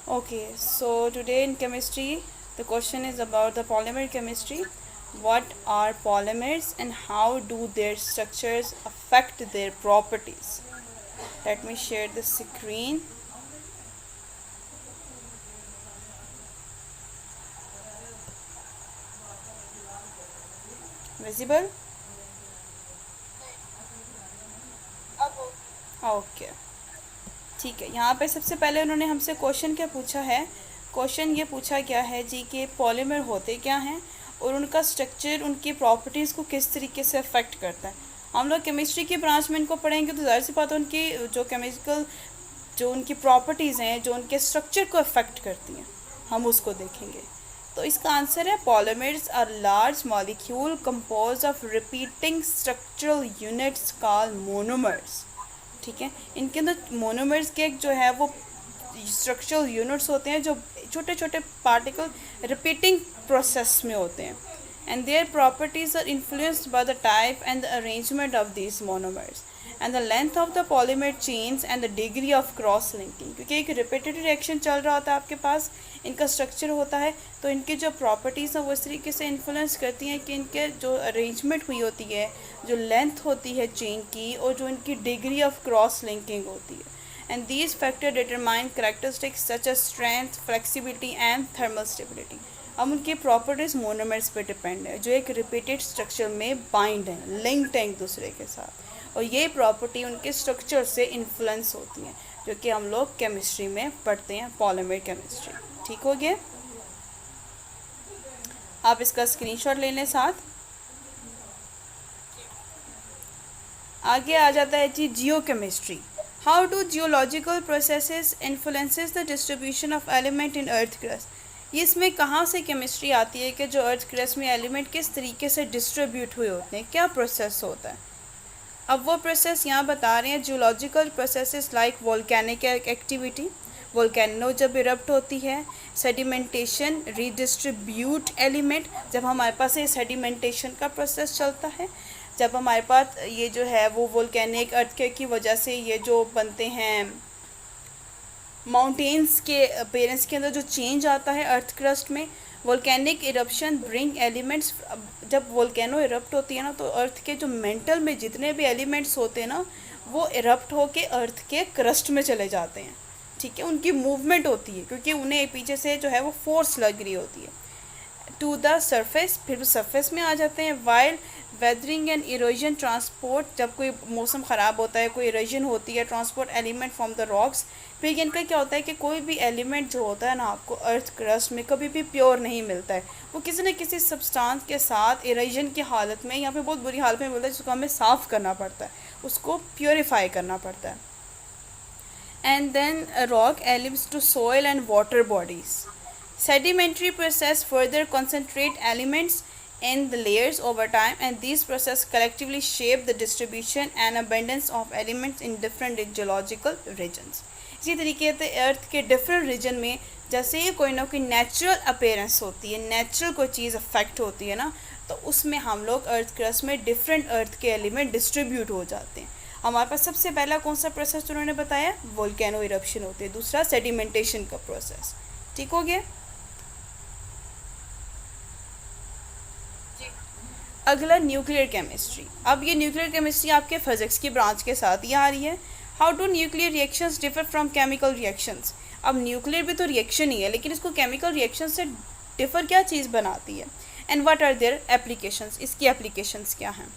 Okay, so today in chemistry, the question is about the polymer chemistry. What are polymers and how do their structures affect their properties? Let me share the screen. Visible? Okay, ठीक है। यहाँ पे सबसे पहले उन्होंने हमसे question क्या पूछा है। क्वेश्चन ये पूछा गया है जी कि पॉलीमर होते क्या हैं और उनका स्ट्रक्चर उनकी प्रॉपर्टीज़ को किस तरीके से अफेक्ट करता है। हम लोग केमिस्ट्री की ब्रांच में इनको पढ़ेंगे तो ज़ाहिर सी बात है उनकी जो केमिकल जो उनकी प्रॉपर्टीज़ हैं जो उनके स्ट्रक्चर को अफेक्ट करती हैं हम उसको देखेंगे। तो इसका आंसर है polymers are large molecule compose of repeating structural units called monomers. ठीक है, इनके अंदर मोनोमर्स के जो है वो स्ट्रक्चरल यूनिट्स होते हैं जो छोटे छोटे पार्टिकल रिपीटिंग प्रोसेस में होते हैं and their properties are influenced by the type and the arrangement of this monomers and the length of the polymer chains and the degree of cross linking. क्योंकि एक रिपीटेड रिएक्शन चल रहा होता है आपके पास, इनका स्ट्रक्चर होता है, तो इनकी जो प्रॉपर्टीज़ हैं वो इस तरीके से इन्फ्लुएंस करती हैं कि इनके जो अरेंजमेंट हुई होती है, जो लेंथ होती है चेन की और जो इनकी डिग्री ऑफ क्रॉस लिंकिंग होती है। And these factor determine characteristics such as strength, flexibility and thermal stability. अब उनकी प्रॉपर्टीज़ मोनोमर्स पे डिपेंड है जो एक रिपीटेड स्ट्रक्चर में बाइंड हैं, लिंक्ड हैं एक दूसरे के साथ, और ये प्रॉपर्टी उनके स्ट्रक्चर से इन्फ्लुएंस होती हैं जो कि हम लोग केमिस्ट्री में पढ़ते हैं, पॉलीमर केमिस्ट्री। ठीक हो गया, आप इसका स्क्रीनशॉट ले लें साथ। आगे आ जाता है जी geochemistry. How do geological processes influences the distribution of element in earth crust. ये इसमें कहाँ से केमिस्ट्री आती है कि जो अर्थ क्रस्ट में एलिमेंट किस तरीके से डिस्ट्रीब्यूट हुए होते हैं, क्या प्रोसेस होता है। अब वो प्रोसेस यहाँ बता रहे हैं, geological processes like volcanic activity, volcano जब इरप्ट होती है, सेडिमेंटेशन, रीडिस्ट्रीब्यूट एलिमेंट, जब हमारे पास ये सेडिमेंटेशन का प्रोसेस चलता है, जब हमारे पास ये जो है वो वोल्केनिक अर्थक्वेक की वजह से ये जो बनते हैं माउंटेन्स के अपीयरेंस के अंदर जो चेंज आता है अर्थ क्रस्ट में, वोल्केनिक इरप्शन ब्रिंग एलिमेंट्स। जब वोल्केनो इरप्ट होती है ना तो अर्थ के जो मेंटल में जितने भी एलिमेंट्स होते हैं ना वो इरप्ट होके अर्थ के क्रस्ट में चले जाते हैं। ठीक है, उनकी मूवमेंट होती है क्योंकि उन्हें पीछे से जो है वो फोर्स लग रही होती है टू द सरफेस, फिर सरफेस में आ जाते हैं। While weathering and erosion transport, जब कोई मौसम ख़राब होता है, कोई इरोजन होती है, transport element from the rocks. फिर इनका क्या होता है कि कोई भी एलिमेंट जो होता है ना आपको अर्थ क्रस्ट में कभी भी प्योर नहीं मिलता है, वो किसी न किसी सब्सटेंस के साथ इरोजन की हालत में, यहाँ पे बहुत बुरी हालत में मिलता है जिसको हमें साफ़ करना पड़ता है, उसको प्योरीफाई करना पड़ता है। And then rock elms to soil and water bodies. Sedimentary process further concentrate elements in the layers over time, and these processes collectively shape the distribution and abundance of elements in different geological regions. इसी तरीके से अर्थ के different reason में जैसे ही कोई ना कोई natural appearance होती है, नेचुरल कोई चीज़ अफेक्ट होती है ना, तो उसमें हम लोग अर्थ क्रस्ट में डिफरेंट अर्थ के एलिमेंट डिस्ट्रीब्यूट हो जाते हैं। हमारे पास सबसे पहला कौन सा प्रोसेस उन्होंने बताया, वोल्केनो इरप्शन होती है, दूसरा सेडिमेंटेशन का प्रोसेस। ठीक हो गया। अगला न्यूक्लियर केमिस्ट्री। अब ये न्यूक्लियर केमिस्ट्री आपके फिजिक्स की ब्रांच के साथ ही आ रही है। How do nuclear reactions differ from chemical reactions. अब न्यूक्लियर भी तो रिएक्शन ही है लेकिन इसको केमिकल रिएक्शन से डिफर क्या चीज़ बनाती है, and what are their applications, इसकी एप्लीकेशंस क्या हैं।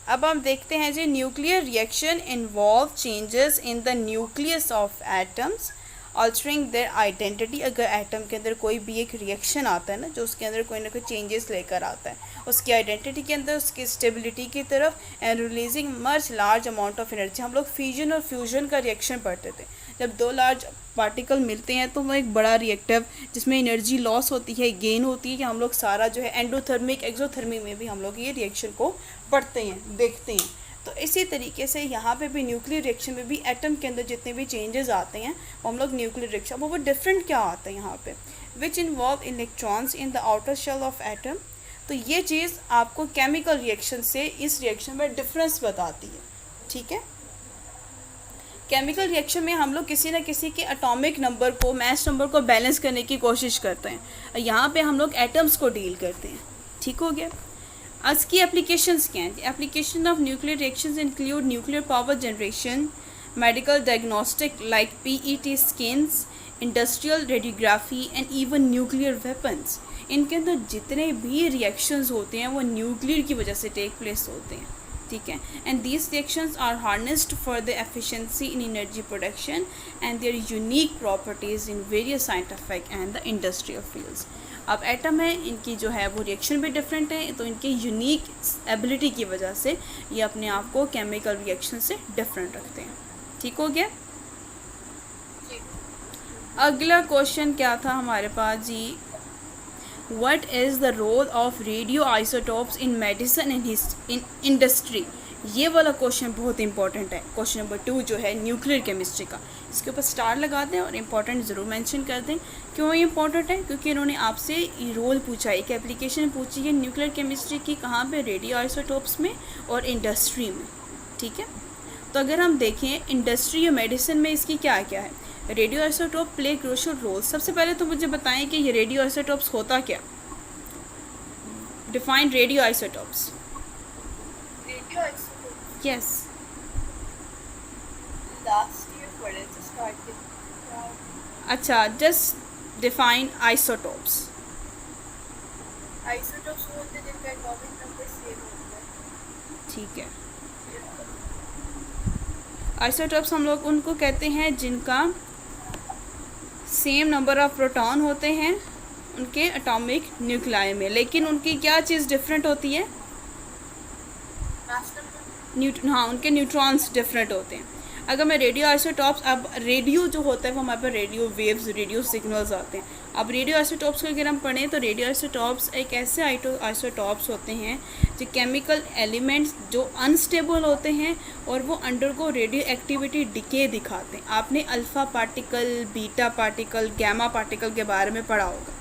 अब हम देखते हैं जी nuclear reaction involve changes in the nucleus of atoms altering their identity. अगर एटम के अंदर कोई भी एक रिएक्शन आता है ना जो उसके अंदर कोई ना कोई चेंजेस लेकर आता है उसकी आइडेंटिटी के अंदर, उसकी स्टेबिलिटी की तरफ, and releasing much large amount of energy. हम लोग फ्यूजन और फ्यूजन का रिएक्शन पढ़ते थे, जब दो लार्ज पार्टिकल मिलते हैं तो वो एक बड़ा रिएक्टिव जिसमें एनर्जी लॉस होती है, गेन होती है, कि हम लोग सारा जो है एंडोथर्मिक एक्सोथर्मी में भी हम लोग ये रिएक्शन को पढ़ते हैं, देखते हैं। तो इसी तरीके से यहाँ पे भी न्यूक्लियर रिएक्शन में भी एटम के अंदर जितने भी चेंजेस आते हैं वो हम लोग न्यूक्लियर रिएक्शन, वो डिफरेंट क्या आता है यहाँ पे, which involve electrons in the outer shell of atom. तो ये चीज़ आपको केमिकल रिएक्शन से इस रिएक्शन में डिफरेंस बताती है। ठीक है, केमिकल रिएक्शन में हम लोग किसी न किसी के एटॉमिक नंबर को, मास नंबर को बैलेंस करने की कोशिश करते हैं। यहाँ पे हम लोग एटम्स को डील करते हैं। ठीक हो गया। आज की एप्लीकेशंस क्या हैं? Application of nuclear reactions include nuclear power generation, medical diagnostic like PET scans, industrial radiography and even nuclear weapons. इनके अंदर जितने भी रिएक्शंस होते हैं वो न्यूक्लियर की वजह से टेक प्लेस होते हैं। ठीक है। And these reactions are harnessed for the efficiency in energy production and their unique properties in various scientific and the industrial fields. अब एटम है, इनकी जो है वो रिएक्शन भी डिफरेंट है, तो इनके यूनिक एबिलिटी की वजह से ये अपने आप को केमिकल रिएक्शन से डिफरेंट रखते हैं। ठीक हो गया। अगला क्वेश्चन क्या था हमारे पास जी? What is the role of radioisotopes in medicine and in industry? ये वाला क्वेश्चन बहुत इंपॉर्टेंट है। क्वेश्चन नंबर 2 जो है न्यूक्लियर केमिस्ट्री का, इसके ऊपर स्टार लगा दें और इम्पॉर्टेंट ज़रूर मेंशन कर दें। क्यों इम्पॉर्टेंट है? क्योंकि इन्होंने आपसे रोल पूछा है, एक एप्लीकेशन पूछी है न्यूक्लियर केमिस्ट्री की, कहाँ पे? रेडियो आइसोटोप्स में और इंडस्ट्री में। ठीक है। तो अगर हम देखें इंडस्ट्री या मेडिसिन में इसकी क्या क्या है? Radio isotope play crucial role. सबसे पहले तो मुझे बताएं कि ये रेडियो आइसोटोप्स होता क्या? Define radio isotopes. यस, अच्छा, जस्ट डिफाइन आइसोटोप्स। आइसोटोप्स बोलते हैं जिनका एटॉमिक नंबर सेम होता है। ठीक है। आइसोटोप्स हम लोग उनको कहते हैं जिनका सेम नंबर ऑफ प्रोटॉन होते हैं उनके एटॉमिक न्यूक्लियाई में, लेकिन उनकी क्या चीज़ डिफरेंट होती है? हाँ, उनके न्यूट्रॉन्स डिफरेंट होते हैं। अगर मैं रेडियो आइसोटॉप्स, अब रेडियो जो होता है वो हमारे पास रेडियो वेव्स, रेडियो सिग्नल्स आते हैं। अब रेडियो आइसोटॉप्स को अगर हम पढ़ें तो रेडियो आइसोटॉप्स एक ऐसे आइसोटॉप्स होते हैं जो केमिकल एलिमेंट्स जो अनस्टेबल होते हैं और वो अंडरगो रेडियो एक्टिविटी डिके दिखाते हैं। आपने alpha particle, beta particle, gamma particle के बारे में पढ़ा होगा।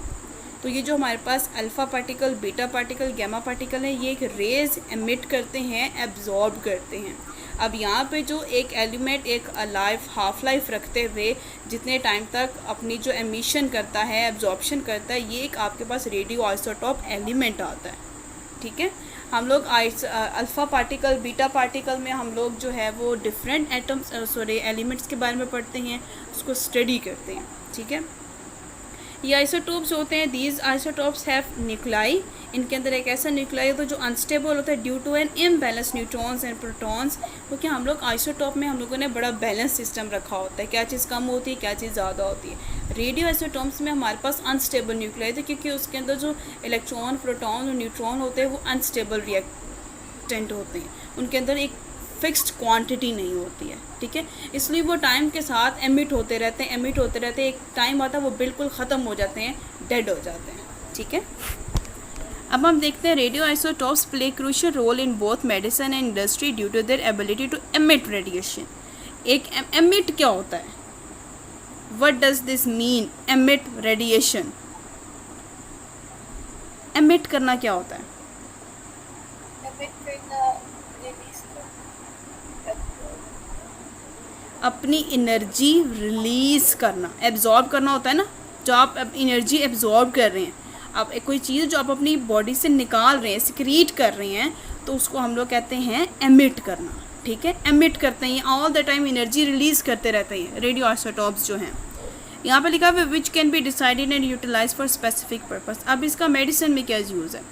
तो ये जो हमारे पास alpha particle, beta particle, gamma particle है, ये एक रेज एमिट करते हैं, एब्जॉर्ब करते हैं। अब यहाँ पे जो एक एलिमेंट एक हाफ लाइफ रखते हुए जितने टाइम तक अपनी जो एमिशन करता है, एब्जॉर्प्शन करता है, ये एक आपके पास रेडियो आइसोटॉप एलिमेंट आता है। ठीक है। हम लोग अल्फ़ा पार्टिकल, बीटा पार्टिकल में हम लोग जो है वो डिफरेंट एलिमेंट्स के बारे में पढ़ते हैं, उसको स्टडी करते हैं। ठीक है। ये आइसोटोप्स होते हैं, दीज आइसोटोप्स हैव न्यूक्लाई। इनके अंदर एक ऐसा न्यूक्लाई होता है जो अनस्टेबल होता है due to an imbalance neutrons and protons. क्योंकि हम लोग आइसोटोप में हम लोगों ने बड़ा बैलेंस सिस्टम रखा होता है, क्या चीज़ कम होती है, क्या चीज़ ज़्यादा होती है। रेडियो आइसोटोप्स में हमारे पास अनस्टेबल न्यूक्लाई थे क्योंकि उसके अंदर जो इलेक्ट्रॉन, प्रोटॉन और न्यूट्रॉन होते हैं वो अनस्टेबल रिएक्टेंट होते हैं, उनके अंदर एक फिक्स्ड क्वांटिटी नहीं होती है। ठीक है। इसलिए वो टाइम के साथ एमिट होते रहते हैं, एक टाइम आता है वो बिल्कुल ख़त्म हो जाते हैं, डेड हो जाते हैं। ठीक है। अब हम देखते हैं radio isotopes play crucial role in both medicine and industry due to their ability to emit radiation. एक एमिट क्या होता है? What does this mean? Emit radiation, emit करना क्या होता है? अपनी एनर्जी रिलीज़ करना, एब्जॉर्ब करना होता है ना, जो आप एनर्जी एब्जॉर्ब कर रहे हैं। अब एक कोई चीज़ जो आप अपनी बॉडी से निकाल रहे हैं, सिक्रीट कर रहे हैं, तो उसको हम लोग कहते हैं एमिट करना। ठीक है। एमिट करते हैं, all the time energy release करते रहते हैं रेडियो आइसोटोप्स जो हैं। यहाँ पे लिखा है which can be decided and utilise for specific purpose. अब इसका मेडिसिन में क्या यूज़ है?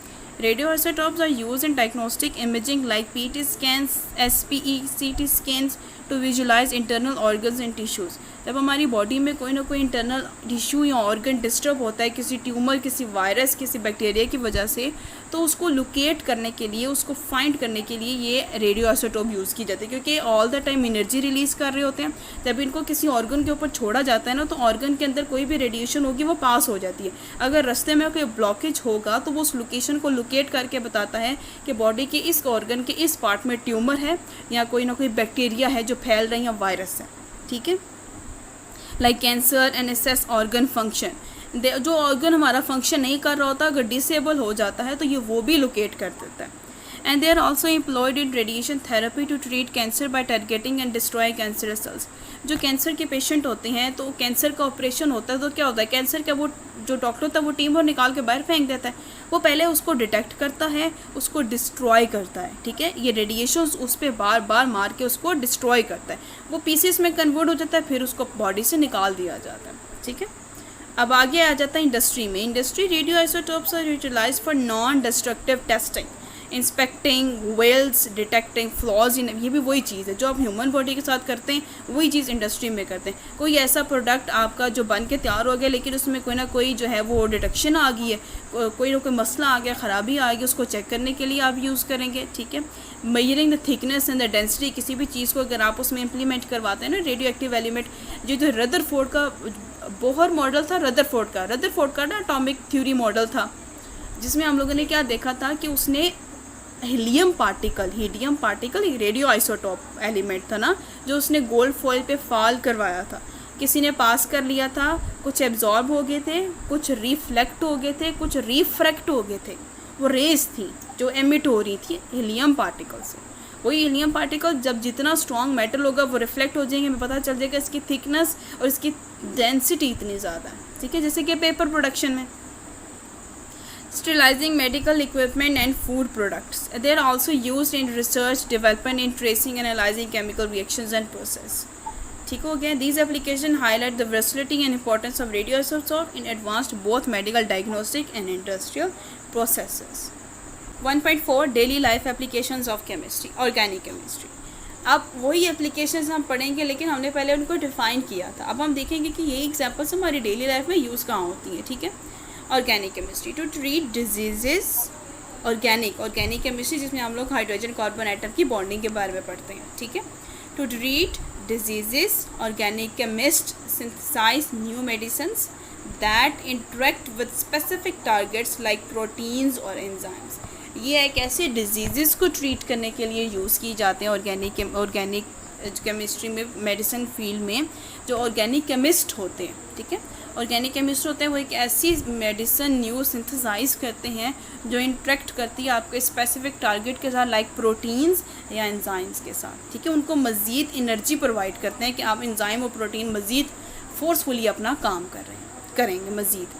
Radio isotopes are use in diagnostic imaging like PET scans, SPE, CT scans to visualise internal organs and tissues. जब हमारी बॉडी में कोई ना कोई इंटरनल टिश्यू या ऑर्गन डिस्टर्ब होता है किसी ट्यूमर, किसी वायरस, किसी बैक्टीरिया की वजह से, तो उसको लोकेट करने के लिए, उसको फाइंड करने के लिए ये रेडियो आइसोटोप यूज़ की जाती है, क्योंकि all the time energy release कर रहे होते हैं। जब इनको किसी ऑर्गन के ऊपर छोड़ा जाता है ना, तो ऑर्गन के अंदर कोई भी रेडिएशन होगी वो पास हो जाती है। अगर रास्ते में कोई ब्लॉकेज होगा तो वो उस लोकेशन को लोकेट करके बताता है कि बॉडी के इस ऑर्गन के इस पार्ट में ट्यूमर है या कोई ना कोई बैक्टीरिया है जो फैल रही है या वायरस है। ठीक है। Like cancer and assess organ function, जो ऑर्गन हमारा फंक्शन नहीं कर रहा होता, अगर डिसेबल हो जाता है तो ये वो भी लोकेट कर देता है। And they are also employed in radiation therapy to treat cancer by targeting and destroy cancerous cells. जो कैंसर के पेशेंट होते हैं तो कैंसर का ऑपरेशन होता है तो क्या होता है, कैंसर का वो जो डॉक्टर होता है वो टीम और निकाल के बाहर फेंक देता है। वो पहले उसको डिटेक्ट करता है, उसको डिस्ट्रॉय करता है, ठीक है। ये रेडिएशन उस पर बार बार मार के उसको डिस्ट्रॉय करता है, वो पीसेस में कन्वर्ट हो जाता है, फिर उसको बॉडी से निकाल दिया जाता है, ठीक है। अब आगे आ जाता है इंडस्ट्री में। Industry radio isotopes are utilised for non destructive testing, inspecting welds, detecting flaws in, ये भी वही चीज़ है जो आप ह्यूमन बॉडी के साथ करते हैं, वही चीज़ इंडस्ट्री में करते हैं। कोई ऐसा प्रोडक्ट आपका जो बन के तैयार हो गया लेकिन उसमें कोई ना कोई जो है वो डिटेक्शन आ गई है, कोई ना कोई मसला आ गया, ख़राबी आ गई, उसको चेक करने के लिए आप यूज़ करेंगे, ठीक है। Measuring the thickness and the density, किसी भी चीज़ को अगर आप उसमें इम्प्लीमेंट करवाते हैं ना, रेडियो एक्टिव एलिमेंट, जो रदरफोर्ड का बोहर मॉडल था, रदरफोर्ड का ना एटॉमिक थ्योरी मॉडल था, जिसमें हम लोगों ने क्या देखा था कि उसने helium particle radio isotope element था ना, जो उसने गोल्ड फॉइल पे फॉल करवाया था, किसी ने पास कर लिया था, कुछ एब्जॉर्ब हो गए थे, कुछ रिफ्लेक्ट हो गए थे, कुछ रिफ्रैक्ट हो गए थे। वो रेस थी जो एमिट हो रही थी हीलियम पार्टिकल से। वही हीलियम पार्टिकल जब जितना स्ट्रॉन्ग मेटल होगा वो रिफ्लेक्ट हो जाएंगे, हमें पता चल जाएगा इसकी थिकनेस और इसकी डेंसिटी इतनी ज़्यादा है, ठीक है। जैसे कि पेपर प्रोडक्शन में sterilizing medical equipment and food products. They are also used in research, development, in tracing, analyzing chemical reactions and process. ठीक हो गया। These applications highlight the versatility and importance of radioisotope in advanced both medical diagnostic and industrial processes. 1.4 Daily life applications of chemistry, organic chemistry. अब वही applications हम पढ़ेंगे लेकिन हमने पहले उनको डिफ़ाइन किया था। अब हम देखेंगे कि ये एग्जांपल्स हमारी डेली लाइफ में यूज़ कहाँ होती हैं, ठीक है। Organic chemistry to treat diseases, organic chemistry जिसमें हम लोग हाइड्रोजन कार्बन एटम की बॉन्डिंग के बारे में पढ़ते हैं, ठीक है। To treat diseases, organic chemist synthesise new medicines that interact with specific targets like proteins और एंजाइम्स। ये एक ऐसे डिजीज़ को ट्रीट करने के लिए यूज़ की जाते हैं ऑर्गेनिक केमिस्ट्री में, मेडिसिन फील्ड में जो ऑर्गेनिक केमिस्ट होते हैं, ठीक है। ऑर्गेनिक केमिस्ट होते हैं वो एक ऐसी मेडिसिन न्यू सिंथेसाइज करते हैं जो इंटरेक्ट करती है आपके स्पेसिफिक टारगेट के साथ, लाइक प्रोटीन्स या एंजाइम्स के साथ, ठीक है। उनको मज़ीद एनर्जी प्रोवाइड करते हैं कि आप एंजाइम और प्रोटीन मज़ीद फोर्सफुली अपना काम करेंगे मज़ीद।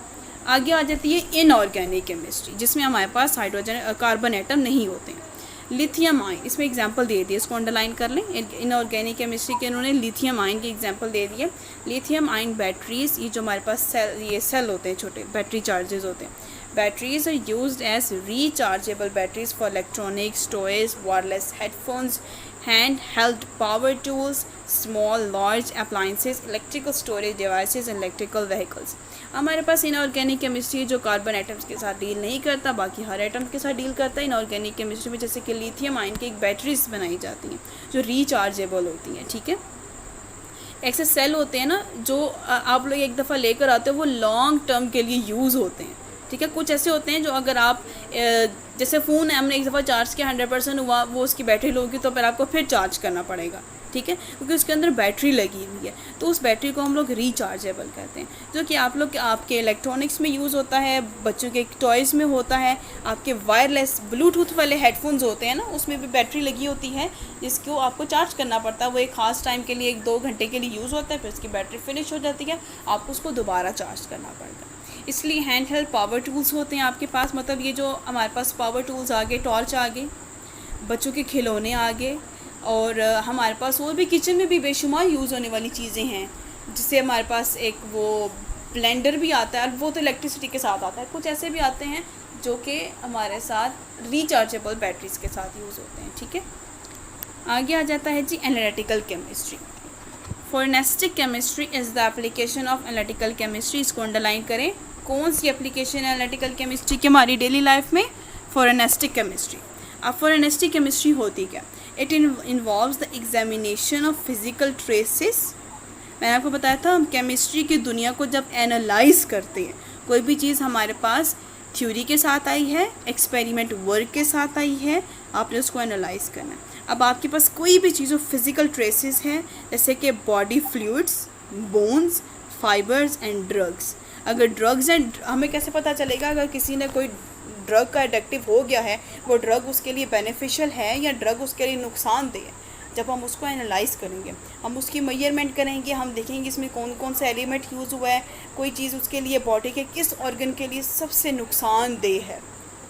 आगे आ जाती है इनऑर्गेनिक केमिस्ट्री जिसमें हमारे पास हाइड्रोजन कार्बन एटम नहीं होते हैं। लिथियम आयन, इसमें एग्जांपल दे दिए, इसको अंडरलाइन कर लें। इनऑर्गेनिक केमिस्ट्री के इन्होंने लिथियम आयन की एग्जांपल दे दिए। लिथियम आयन बैटरीज, ये जो हमारे पास सेल होते हैं, छोटे बैटरी चार्जेस होते हैं। Batteries are used as rechargeable batteries for electronics, toys, wireless headphones, hand held power tools, small large appliances, electrical storage devices and electrical vehicles. हमारे पास इनऑर्गेनिक केमिस्ट्री जो कार्बन एटम्स के साथ डील नहीं करता, बाकी हर एटम के साथ डील करता है। इनऑर्गेनिक केमिस्ट्री में जैसे कि लिथियम आयन की एक बैटरीज बनाई जाती हैं जो रिचार्जेबल होती हैं, ठीक है। ऐसे सेल होते हैं ना जो आप लोग एक दफ़ा लेकर आते हो, वो लॉन्ग टर्म के लिए यूज़ होते हैं, ठीक है। कुछ ऐसे होते हैं जो अगर आप जैसे फ़ोन है हमने एक दफ़ा चार्ज किया 100% हुआ, वो उसकी बैटरी लो होगी तो फिर आपको फिर चार्ज करना पड़ेगा, ठीक है, क्योंकि उसके अंदर बैटरी लगी हुई है। तो उस बैटरी को हम लोग रिचार्जेबल कहते हैं, जो कि आप लोग आपके इलेक्ट्रॉनिक्स में यूज़ होता है, बच्चों के टॉयज़ में होता है, आपके वायरलेस ब्लूटूथ वाले हेडफोन्स होते हैं ना, उसमें भी बैटरी लगी होती है जिसको आपको चार्ज करना पड़ता है। वो एक ख़ास टाइम के लिए 1-2 घंटे के लिए यूज़ होता है, फिर उसकी बैटरी फिनिश हो जाती है, आपको उसको दोबारा चार्ज करना पड़ता है। इसलिए हैंड हेल्ड पावर टूल्स होते हैं आपके पास, मतलब ये जो हमारे पास पावर टूल्स आ गए, टॉर्च आ गए, बच्चों के खिलौने आ गए, और हमारे पास और भी किचन में भी बेशुमार यूज़ होने वाली चीज़ें हैं। जिससे हमारे पास एक वो ब्लेंडर भी आता है, वो तो इलेक्ट्रिसिटी के साथ आता है। कुछ ऐसे भी आते हैं जो कि हमारे साथ रिचार्जेबल बैटरीज के साथ यूज़ होते हैं, ठीक है। आगे आ जाता है जी analytical chemistry. Forensic chemistry is the application of analytical chemistry. इसको अंडरलाइन करें, कौन सी एप्लीकेशन है एनालिटिकल केमिस्ट्री की हमारी डेली लाइफ में? Forensic chemistry. अब फोरेंसिक केमिस्ट्री होती क्या? It involves the examination of physical traces. मैंने आपको बताया था हम केमिस्ट्री की दुनिया को जब एनालाइज करते हैं, कोई भी चीज़ हमारे पास थ्योरी के साथ आई है, एक्सपेरिमेंट वर्क के साथ आई है, आपने उसको एनालाइज करना है। अब आपके पास कोई भी चीज़ फिज़िकल ट्रेसेस हैं, जैसे कि body fluids, bones, fibres and drugs. अगर ड्रग्स एंड हमें कैसे पता चलेगा अगर किसी ने कोई ड्रग का एडिक्टिव हो गया है, वो ड्रग उसके लिए बेनिफिशियल है या ड्रग उसके लिए नुकसानदेह है? जब हम उसको एनालाइज़ करेंगे, हम उसकी मेजरमेंट करेंगे, हम देखेंगे इसमें कौन कौन सा एलिमेंट यूज़ हुआ है, कोई चीज़ उसके लिए बॉडी के किस ऑर्गन के लिए सबसे नुकसानदेह है,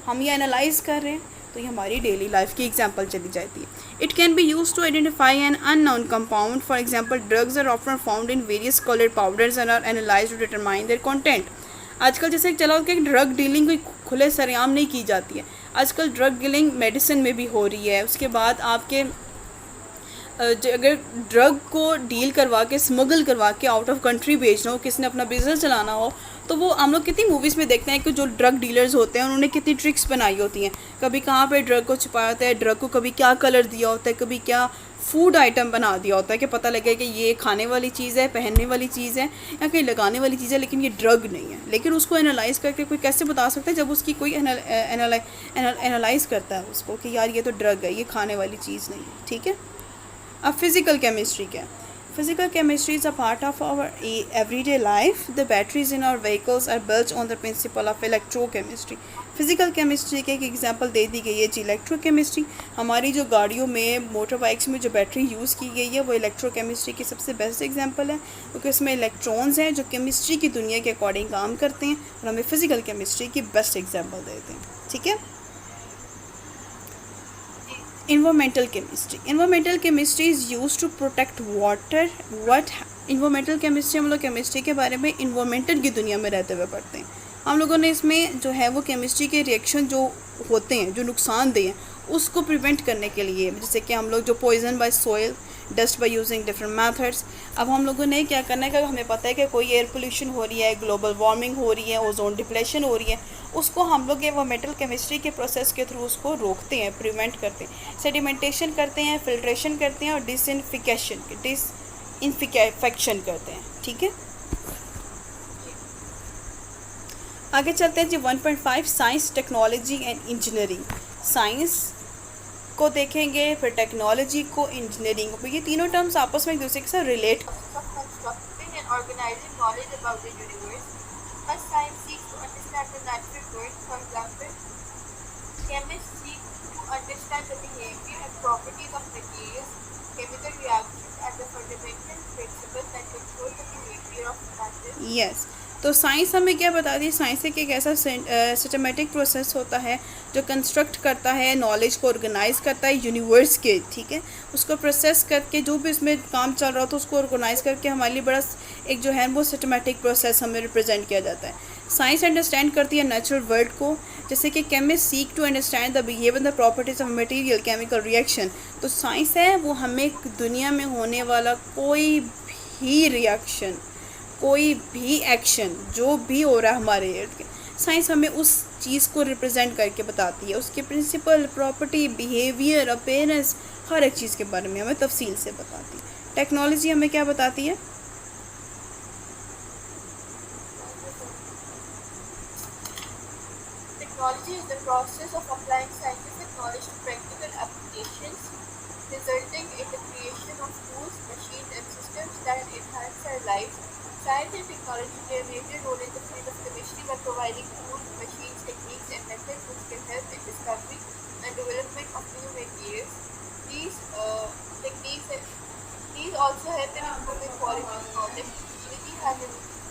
हम ये एनालाइज़ कर रहे हैं, तो ये हमारी डेली लाइफ की एग्जांपल चली जाती है. It can be use to identify an unknown compound. For example drugs are often found in various coloured powders and are analysed to determine their content. आजकल जैसे चला हो कि ड्रग डीलिंग कोई खुले सरेआम नहीं की जाती है. आजकल ड्रग डीलिंग मेडिसिन में भी हो रही है. उसके बाद आपके अगर ड्रग को डील करवा के स्मगल करवा के आउट ऑफ कंट्री भेजना हो, किसी ने अपना बिजनेस चलाना हो, तो वो हम लोग कितनी मूवीज़ में देखते हैं कि जो ड्रग डीलर्स होते हैं उन्होंने कितनी ट्रिक्स बनाई होती हैं. कभी कहाँ पे ड्रग को छुपाया होता है, ड्रग को कभी क्या कलर दिया होता है, कभी क्या फूड आइटम बना दिया होता है कि पता लगे कि ये खाने वाली चीज़ है, पहनने वाली चीज़ है या कहीं लगाने वाली चीज़ है, लेकिन ये ड्रग नहीं है. लेकिन उसको एनालाइज करके कोई कैसे बता सकता है जब उसकी कोई एनालाइज करता है उसको कि यार ये तो ड्रग है, ये खाने वाली चीज़ नहीं है. ठीक है. अब फिज़िकल केमिस्ट्री क्या है? Physical chemistry is a part of our everyday life. The batteries in our vehicles are built on the principle of electrochemistry. Physical chemistry के एक एग्जांपल दे दी गई है जी इलेक्ट्रोकेमिस्ट्री. हमारी जो गाड़ियों में, मोटर बाइक्स में जो बैटरी यूज़ की गई है वो इलेक्ट्रोकेमिस्ट्री की सबसे बेस्ट एग्जांपल है, क्योंकि उसमें इलेक्ट्रॉन्स हैं जो केमिस्ट्री की दुनिया के अकॉर्डिंग काम करते हैं और हमें फ़िज़िकल केमिस्ट्री की बेस्ट एग्जाम्पल देते हैं. ठीक है. Environmental chemistry. Environmental chemistry is used to protect water. What environmental chemistry हम लोग केमिस्ट्री के बारे में इन्वामेंटल की दुनिया में रहते हुए पढ़ते हैं. हम लोगों ने इसमें जो है वो केमिस्ट्री के रिएक्शन जो होते हैं, जो नुकसानदेह हैं, उसको प्रिवेंट करने के लिए, जैसे कि हम लोग जो poison by soil, dust by using different methods. अब हम लोगों ने क्या करना है कि हमें पता है कि कोई एयर पोल्यूशन हो रही है, ग्लोबल वार्मिंग हो रही है, ओजोन डिप्लेशन हो रही है, उसको हम लोग एनवायरमेंटल केमिस्ट्री के प्रोसेस के थ्रू उसको रोकते हैं, प्रिवेंट करते हैं. सेडिमेंटेशन करते हैं, फिल्ट्रेशन करते हैं और डिसइंफेक्शन करते हैं. ठीक है. आगे चलते हैं जी. 1.5 science, technology and engineering. Science को देखेंगे, फिर टेक्नोलॉजी को, इंजीनियरिंग को. ये तीनों टर्म्स आपस में एक दूसरे के साथ relate. Constructing and organizing knowledge about the universe. As science seeks to understand the natural world, for example, chemists seek to understand the behavior and properties of materials, chemical reactions, and the fundamental principles that control the behavior of matter. Yes. तो science हमें क्या बताती है? Science एक ऐसा systematic process होता है जो कंस्ट्रक्ट करता है, नॉलेज को ऑर्गेनाइज करता है यूनिवर्स के. ठीक है. उसको प्रोसेस करके जो भी इसमें काम चल रहा हो तो उसको ऑर्गेनाइज करके हमारे लिए बड़ा एक जो है वो सिस्टमेटिक प्रोसेस हमें रिप्रेजेंट किया जाता है. साइंस अंडरस्टैंड करती है नेचुरल वर्ल्ड को, जैसे कि chemist seek to understand the behaviour the properties of material chemical reaction. तो साइंस है वो हमें दुनिया में होने वाला कोई भी रिएक्शन, कोई भी एक्शन जो भी हो रहा है हमारे इर्द गिर्द, साइंस हमें उस चीज़ को रिप्रेजेंट करके बताती है. उसके प्रिंसिपल, प्रॉपर्टी, बिहेवियर, अपीयरेंस, हर एक चीज़ के बारे में हमें तफसील से बताती है. टेक्नोलॉजी हमें क्या बताती है? Technology is the process of applying scientific knowledge to practical applications, resulting in the creation of tools, machines, and systems that enhance our lives. Science and technology play a major role in the field of chemistry by providing tools, machines, techniques, and methods which can help in discovery and development of new materials. These also help in improving quality of knowledge. Technology has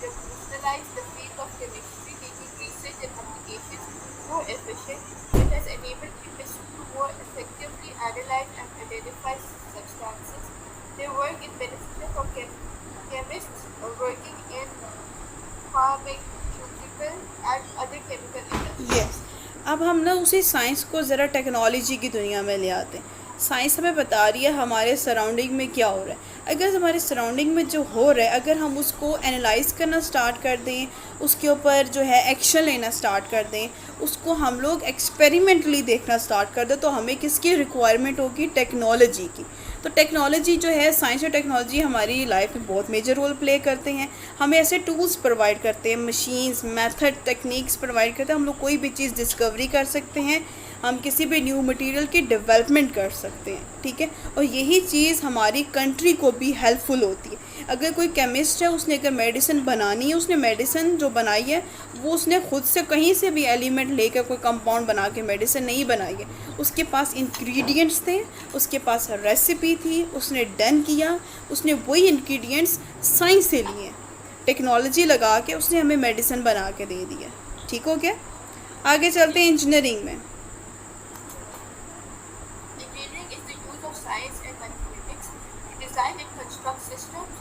revolutionized the field of chemistry, making research and applications more efficient. It has enabled chemists to more effectively analyze and identify substances. Their work is beneficial for chemists working in pharmaceutical and other chemical industries. Yes. अब हम ना उसी science को ज़रा technology की दुनिया में ले आते हैं. साइंस हमें बता रही है हमारे सराउंडिंग में क्या हो रहा है. अगर हमारे सराउंडिंग में जो हो रहा है, अगर हम उसको एनालाइज करना स्टार्ट कर दें, उसके ऊपर जो है एक्शन लेना स्टार्ट कर दें, उसको हम लोग एक्सपेरिमेंटली देखना स्टार्ट कर दें, तो हमें किसकी रिक्वायरमेंट होगी? टेक्नोलॉजी की. तो टेक्नोलॉजी जो है, साइंस और टेक्नोलॉजी हमारी लाइफ में बहुत मेजर रोल प्ले करते हैं. हमें ऐसे टूल्स प्रोवाइड करते हैं, मशीन्स, मेथड, टेक्निक्स प्रोवाइड करते हैं. हम लोग कोई भी चीज़ डिस्कवरी कर सकते हैं, हम किसी भी न्यू मटेरियल की डेवलपमेंट कर सकते हैं. ठीक है. और यही चीज़ हमारी कंट्री को भी हेल्पफुल होती है. अगर कोई केमिस्ट है, उसने अगर मेडिसिन बनानी है, उसने मेडिसिन जो बनाई है वो उसने खुद से कहीं से भी एलिमेंट लेकर कोई कंपाउंड बना के मेडिसिन नहीं बनाई है। उसके पास इंग्रेडिएंट्स थे, उसके पास रेसिपी थी, उसने डन किया, उसने वही इंग्रेडिएंट्स साइंस से लिए, टेक्नोलॉजी लगा के उसने हमें मेडिसिन बना के दे दिया। ठीक हो गया। आगे चलते हैं इंजीनियरिंग में। Engineering is the use of science and mathematics to design and construct systems,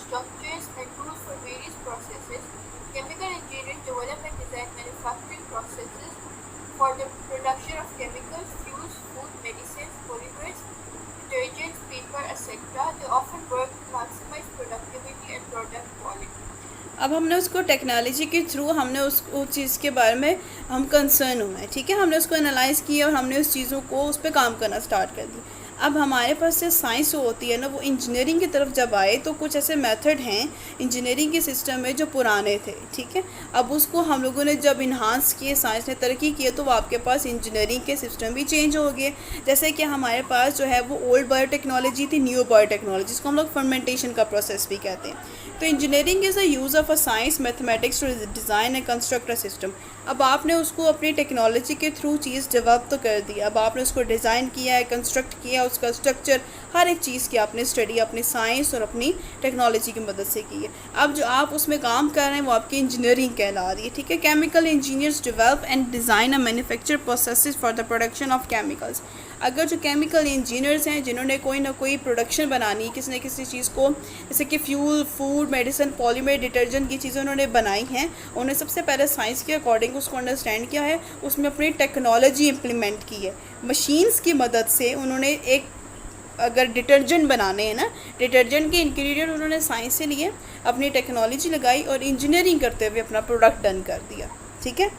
structures, and tools for various processes. Chemical engineering develop and design manufacturing processes for the production of chemicals, fuels, food, medicines, polymers, detergents, paper, etc. They often work to maximize productivity and product quality. अब हमने उसको technology के through हमने उस चीज़ के बारे में हम कंसर्न हुए हैं, ठीक है, हमने उसको एनालाइज़ किया और हमने उस चीज़ों को उस पर काम करना स्टार्ट कर दिया। अब हमारे पास से साइंस जो होती है ना, वो इंजीनियरिंग की तरफ जब आए तो कुछ ऐसे मेथड हैं इंजीनियरिंग के सिस्टम में जो पुराने थे, ठीक है। अब उसको हम लोगों ने जब इन्हांस किए, साइंस ने तरक्की की, तो वो आपके पास इंजीनियरिंग के सिस्टम भी चेंज हो गए। जैसे कि हमारे पास जो है वो ओल्ड बायोटेक्नोलॉजी थी, न्यू बायोटेक्नोलॉजी, जिसको हम लोग फर्मेंटेशन का प्रोसेस भी कहते हैं। तो engineering is a use of a science mathematics to design and construct a system. अब आपने उसको अपनी टेक्नोलॉजी के थ्रू चीज़ डेवलप तो कर दी, अब आपने उसको डिज़ाइन किया है, कंस्ट्रक्ट किया, उसका स्ट्रक्चर, हर एक चीज़ की आपने स्टडी अपनी साइंस और अपनी टेक्नोलॉजी की मदद से की है। अब जो आप उसमें काम कर रहे हैं वो आपकी इंजीनियरिंग कहला रही है, ठीक है। Chemical engineers develop and design a manufacture processes for the production of chemicals. अगर जो केमिकल इंजीनियर्स हैं जिन्होंने कोई ना कोई प्रोडक्शन बनानी, किसी न किसी चीज़ को, जैसे कि fuel, food, medicine, polymer, detergent की चीज़ें उन्होंने बनाई हैं, उन्होंने सबसे पहले साइंस के अकॉर्डिंग उसको अंडरस्टैंड किया है, उसमें अपनी टेक्नोलॉजी इम्प्लीमेंट की है। मशीन्स की मदद से उन्होंने एक, अगर डिटर्जेंट बनाने हैं ना, डिटर्जेंट के इंग्रेडिएंट उन्होंने साइंस से लिए, अपनी टेक्नोलॉजी लगाई और इंजीनियरिंग करते हुए अपना प्रोडक्ट डन कर दिया, ठीक है।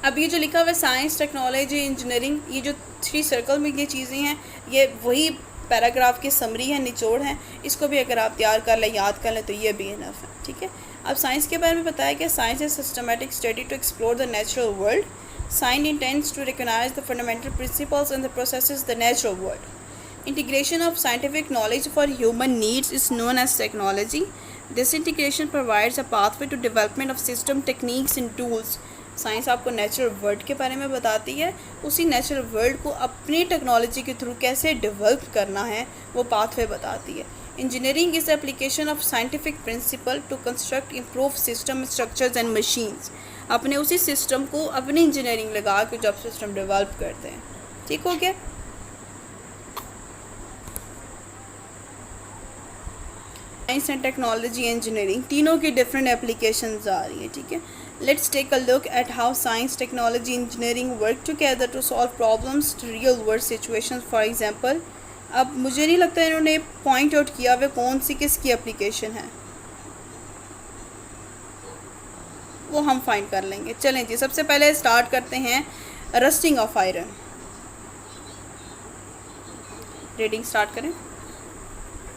अब ये जो लिखा हुआ है साइंस, टेक्नोलॉजी, इंजीनियरिंग, ये जो 3 सर्कल में ये चीज़ें हैं, ये वही पैराग्राफ की समरी है, निचोड़ है। इसको भी अगर आप तैयार कर लें, याद कर लें, तो ये भी इनफ है, ठीक है। अब साइंस के बारे में बताया कि science is systematic study to explore the natural world. Science intends to recognise the fundamental principles and the processes the natural world. Integration of scientific knowledge for human needs is known as technology. This integration provides a pathway to development of system, techniques and tools. Science आपको natural world के बारे में बताती है, उसी natural world को अपनी technology के थ्रू कैसे डेवलप करना है वो पाथवे बताती है। Engineering is application of scientific principle to construct improve system, structures and machines. अपने उसी सिस्टम को अपनी इंजीनियरिंग लगा के जब सिस्टम डेवलप करते हैं, ठीक हो गया। साइंस एंड टेक्नोलॉजी, इंजीनियरिंग, तीनों की डिफरेंट एप्लीकेशंस आ रही है, ठीक है। Let's take a look at how science, technology, engineering work together to solve problems to real world situations. For example, अब मुझे नहीं लगता इन्होंने पॉइंट आउट किया वे कौन सी किसकी एप्लीकेशन है, वो हम फाइंड कर लेंगे। चलें जी, सबसे पहले स्टार्ट करते हैं rusting of iron. Reading start करें।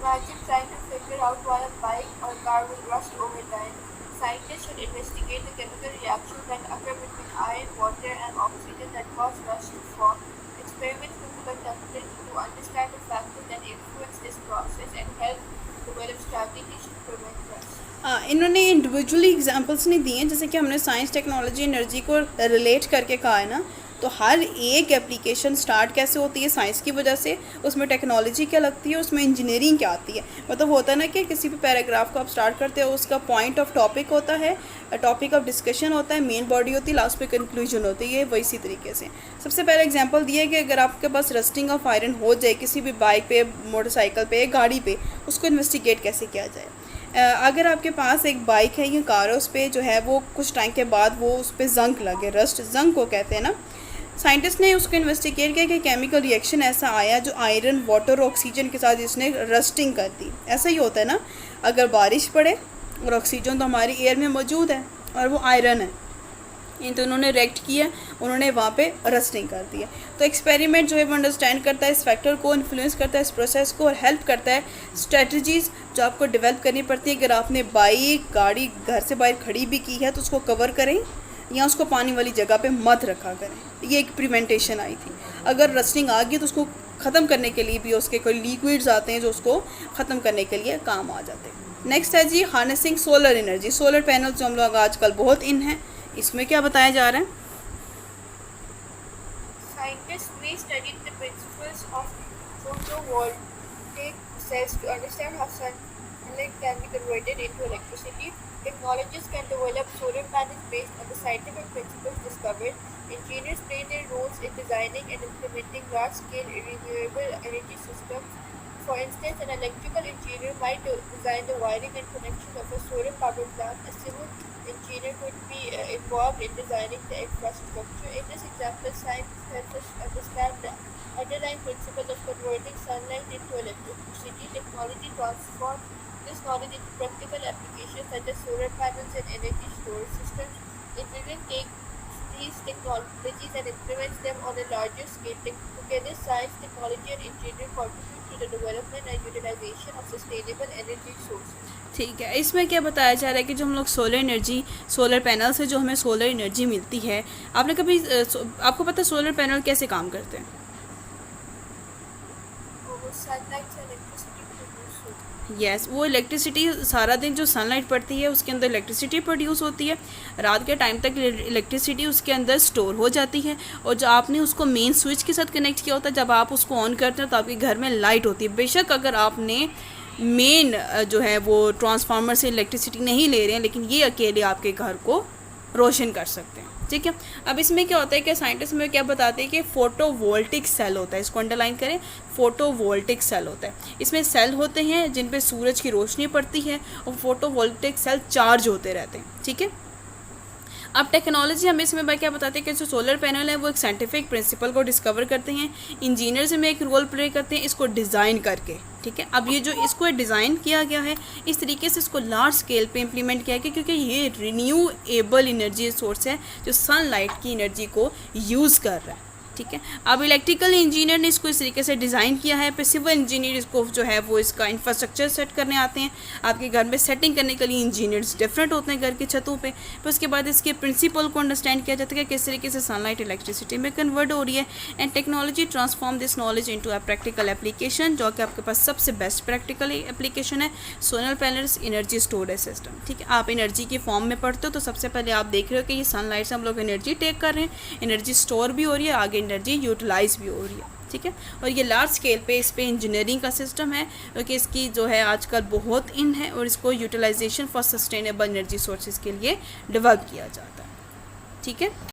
Imagine trying to figure out why a bike or car will rust over time. Scientists should investigate the chemical reactions that occur between iron, water, and oxygen that cause rust to form. Experiments will be conducted to understand the factors that influence this process and help develop strategies to prevent rust. इन्होंने individually examples नहीं दिए हैं, जैसे कि हमने science, technology, energy को relate करके कहा है ना, तो हर एक एप्लीकेशन स्टार्ट कैसे होती है साइंस की वजह से, उसमें टेक्नोलॉजी क्या लगती है, उसमें इंजीनियरिंग क्या आती है। मतलब होता है ना कि किसी भी पैराग्राफ को आप स्टार्ट करते हो, उसका पॉइंट ऑफ टॉपिक होता है, टॉपिक ऑफ डिस्कशन होता है, मेन बॉडी होती है, लास्ट पे कंक्लूजन होती है, ये वैसी तरीके से। सबसे पहले एग्जांपल दिया है कि अगर आपके पास रस्टिंग ऑफ आयरन हो जाए किसी भी बाइक पे, मोटरसाइकिल पे, गाड़ी पे, उसको इन्वेस्टिगेट कैसे किया जाए। अगर आपके पास एक बाइक है या कार है, उस पर जो है वो कुछ टाइम के बाद वो उस पर जंग लगे, रस्ट, जंग को कहते हैं ना, साइंटिस्ट ने उसको इन्वेस्टिगेट किया कि केमिकल रिएक्शन ऐसा आया जो आयरन, वाटर, ऑक्सीजन के साथ इसने रस्टिंग कर दी। ऐसा ही होता है ना, अगर बारिश पड़े और ऑक्सीजन तो हमारी एयर में मौजूद है और वो आयरन है, इन तो उन्होंने रिएक्ट किया, उन्होंने वहाँ पे रस्टिंग कर दिया। तो एक्सपेरिमेंट जो है वो अंडरस्टैंड करता है इस फैक्टर को, इन्फ्लुएंस करता है इस प्रोसेस को और हेल्प करता है स्ट्रेटजीज़ जो आपको डेवलप करनी पड़ती है। अगर आपने बाइक, गाड़ी घर से बाहर खड़ी भी की है तो उसको कवर करें या उसको पानी वाली जगह पे मत रखा करें, ये एक प्रिवेंटेशन आई थी। अगर रस्टिंग आ गई तो उसको ख़त्म करने के लिए भी उसके कोई लिक्विड्स आते हैं जो उसको ख़त्म करने के लिए काम आ जाते हैं। नेक्स्ट है जी harnessing solar energy. Solar panel जो हम लोग आजकल बहुत इन हैं, इसमें क्या बताया जा रहा है? Scientists may study the principles of photovoltaic cells to understand how sunlight can be converted into electricity. Technologists can develop solar panels based on the scientific principles discovered. Engineers play their roles in designing and implementing large-scale renewable energy systems. For instance, an electrical engineer might design the wiring and connection of a solar power plant. A civil engineer could be involved in designing the infrastructure. In this example, science helps us understand the underlying principle of converting sunlight into electricity. Technology transforms this knowledge into practical applications such as solar panels and energy storage systems. Engineering takes these technologies and implements them on a larger scale. Together, science, technology, and engineering contribute to the development and utilization of sustainable energy sources. ठीक है, इसमें क्या बताया जा रहा है कि जो हम लोग सोलर एनर्जी, सोलर पैनल से जो हमें सोलर एनर्जी मिलती है, आपने कभी आपको पता है सोलर पैनल कैसे काम करते हैं? Sunlight से electricity produce होती है। यस, वो इलेक्ट्रिसिटी सारा दिन जो सनलाइट पड़ती है उसके अंदर इलेक्ट्रिसिटी प्रोड्यूस होती है। रात के टाइम तक इलेक्ट्रिसिटी उसके अंदर स्टोर हो जाती है, और जो आपने उसको मेन स्विच के साथ कनेक्ट किया होता है, जब आप उसको ऑन करते हैं तो आपके घर में लाइट होती है। बेशक अगर आपने मेन जो है वो ट्रांसफार्मर से इलेक्ट्रिसिटी नहीं ले रहे हैं, लेकिन ये अकेले आपके घर को रोशन कर सकते हैं। ठीक है, अब इसमें क्या होता है कि साइंटिस्ट में क्या बताते हैं कि फोटोवोल्टिक सेल होता है, इसको अंडरलाइन करें, फोटोवोल्टिक सेल होता है। इसमें सेल होते हैं जिन पे सूरज की रोशनी पड़ती है, और फोटोवोल्टिक सेल चार्ज होते रहते हैं। ठीक है, अब टेक्नोलॉजी हमें इसमें क्या बताते हैं कि जो सोलर पैनल है वो एक साइंटिफिक प्रिंसिपल को डिस्कवर करते हैं, इंजीनियर्स में एक रोल प्ले करते हैं इसको डिज़ाइन करके। ठीक है, अब ये जो इसको डिज़ाइन किया गया है, इस तरीके से इसको लार्ज स्केल पे इम्प्लीमेंट किया गया, क्योंकि ये रिन्यूएबल एनर्जी सोर्स है जो सनलाइट की एनर्जी को यूज़ कर रहा है। ठीक है, अब इलेक्ट्रिकल इंजीनियर ने इसको इस तरीके से डिज़ाइन किया है, फिर सिविल इंजीनियर इसको जो है वो इसका इंफ्रास्ट्रक्चर सेट करने आते हैं। आपके घर में सेटिंग करने के लिए इंजीनियर्स डिफरेंट होते हैं घर की छतों पे। फिर उसके बाद इसके प्रिंसिपल को अंडरस्टैंड किया जाता है कि किस तरीके से सनलाइट इलेक्ट्रिसिटी में कन्वर्ट हो रही है, and technology transform this knowledge into a practical application, जो कि आपके पास सबसे बेस्ट प्रैक्टिकल एप्लीकेशन है solar panels energy storage system. ठीक है, आप एनर्जी की फॉर्म में पढ़ते हो तो सबसे पहले आप देख रहे हो कि ये सनलाइट से हम लोग एनर्जी टेक कर रहे हैं, एनर्जी स्टोर भी हो रही है, आगे एनर्जी यूटिलाइज भी हो रही है। ठीक है, और ये लार्ज स्केल पे इस पे इंजीनियरिंग का सिस्टम है, क्योंकि इसकी जो है आजकल बहुत इन है, और इसको utilisation for sustainable energy sources के लिए डेवलप किया जाता है। ठीक है।